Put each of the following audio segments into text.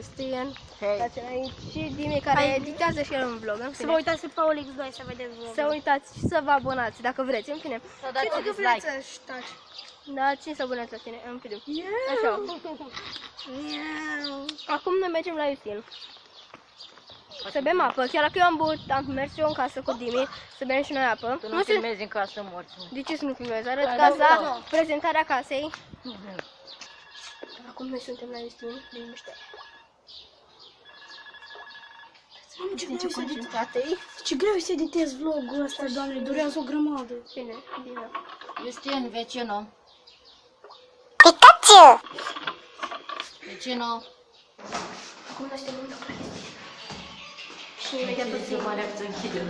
Justin. Hei. Dați aici și Dimi care editează și el un vlog. În Să fine. vă uitați pe Paulix 2 să vedeți vlogul. Să uitați și să vă abonați dacă vreți, în fine. Să dați dislike. Să taci. Da, cine să abonați la tine, în fine. Așa. Acum noi mergem la Justin. Să bem apă, chiar dacă eu am mers eu în casă cu Dimi, să bem și noi apă. Tu nu filmezi în casă morți. De ce să nu filmez? Arăt casa, prezentarea casei. Acum noi suntem la Justin, liniște. Ce concentrată e? Ce greu e să editez vlogul ăsta, doamne, durează o grămadă. Bine, bine. Justin, vecinul. Pikachu! Vecinul. Acum noi suntem la Justin. Și imediat o să mare să închide.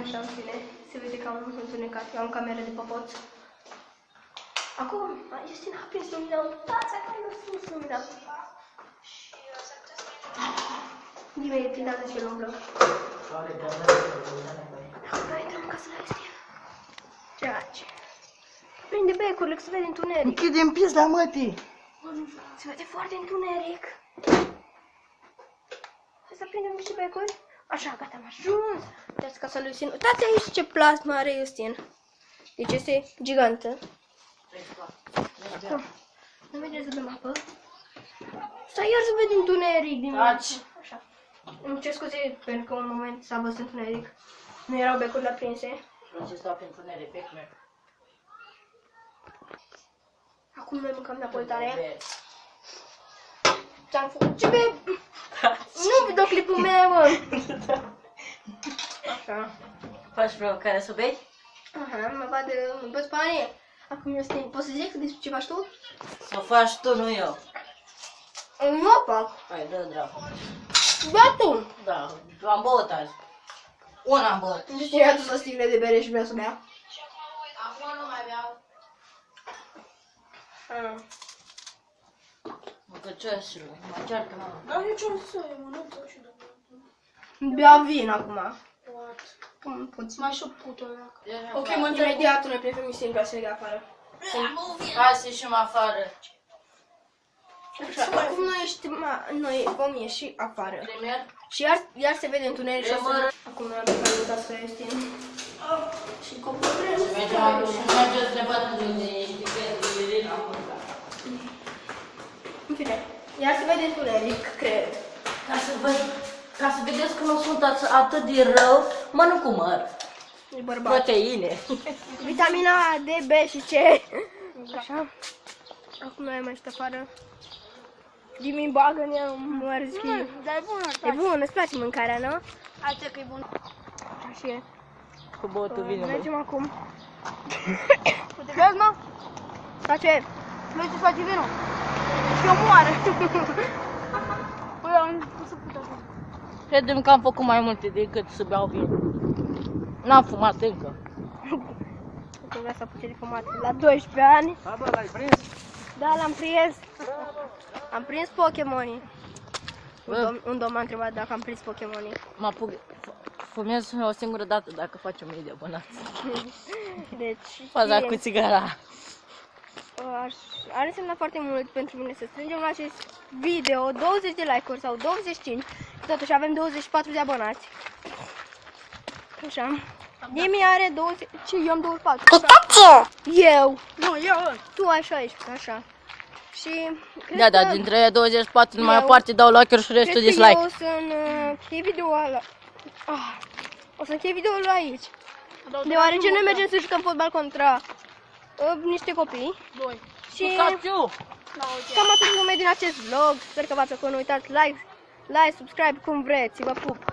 Așa, în fine, se vede că am întunecat, eu am cameră de popot. Acum, Justin a prins lumina, uitați, acolo nu prins lumina. Dime, e plinată și el umblă. Acum intrăm în casă la Justin. Ce faci? Prinde becurile, că se vede întuneric. Închide-mi pizda, mătii. Se vede foarte întuneric. Hai să prindem niște becuri. Așa, gata, am ajuns. Uitați casa lui Justin. Uitați aici ce plasmă are Justin. Deci este gigantă. Acum, nu mergem să bem apă. Stai, iar să vede întuneric din Taci. Așa. Îmi cer scuze pentru că un moment s-a văzut întuneric. Nu erau becurile aprinse. Nu ce stau pentru nere, Acum noi mâncăm napolitane. Ce-am făcut? Ce be... Nu videoclipul meu, mă! Așa. Faci vreo care să bei? Aha, mă văd spanie. Acum eu stai, poți să zic despre ce faci tu? Să faci tu, nu eu. Nu o fac. Hai, dă dracu. Da tu. Da, am băut azi. Una am băut. De ce ai adus o sticlă de bere și vreau să bea? Acum nu mai beau. Măcăcioșilor, mă ceartă, mama. Dar nici o să e, mă, nu pot și după. Bea vin acum. Cum puțin. Mai și o pută, dacă. Ok, mă imediat, noi preferăm să se ia afară. Hai să ieșim afară. Așa, acum noi vom ieși afară. Premier? Și iar se vede întuneric și o să... Acum noi am plecat să Justin. Și copilul Mergem acum și mergem să ne batem de unde ești, că e din acolo. în fine, iar se vede întuneric, cred. Ca să vedeți că nu sunt atât de rău, mănânc cu măr. E bărbat. Proteine. Vitamina D, B și C. Așa. Acum noi am ieșit afară. Dimi bagă în ea un măr, zic. Dar e bună, E bun, îți place mâncarea, nu? Haide că e bună. Așa și e. Cu băutul vinului. Mergem acum. Vezi, mă? Face. Noi ce face vinul. Și o moare. Păi, am pus să put așa. Credem că am făcut mai multe decât să beau vin. N-am fumat încă. Că vrea să apuce de fumat la 12 ani. Ha, bă, l-ai prins? Da, l-am prins. Am prins Pokémonii. Un domn m-a întrebat dacă am prins Pokémonii. Mă apuc, fumez o singură dată dacă facem 1000 de abonați. Deci, Faza cu țigara. ar însemna foarte mult pentru mine să strângem la acest video 20 de like-uri sau 25. Totuși avem 24 de abonați. Așa. Dimi are 20, eu am 24. Pikachu! Eu. Nu, eu. Tu ai 16, așa. Și cred Da, da, că dintre 24 numai o eu- parte dau like-uri și restul cred că dislike. eu o să închei videoul o să închei videoul aici. Deoarece noi mergem să jucăm fotbal contra niște copii. Doi. Și Pikachu! cam atât lume din acest vlog. Sper că v-a plăcut, nu uitați like, subscribe cum vreți. Vă pup!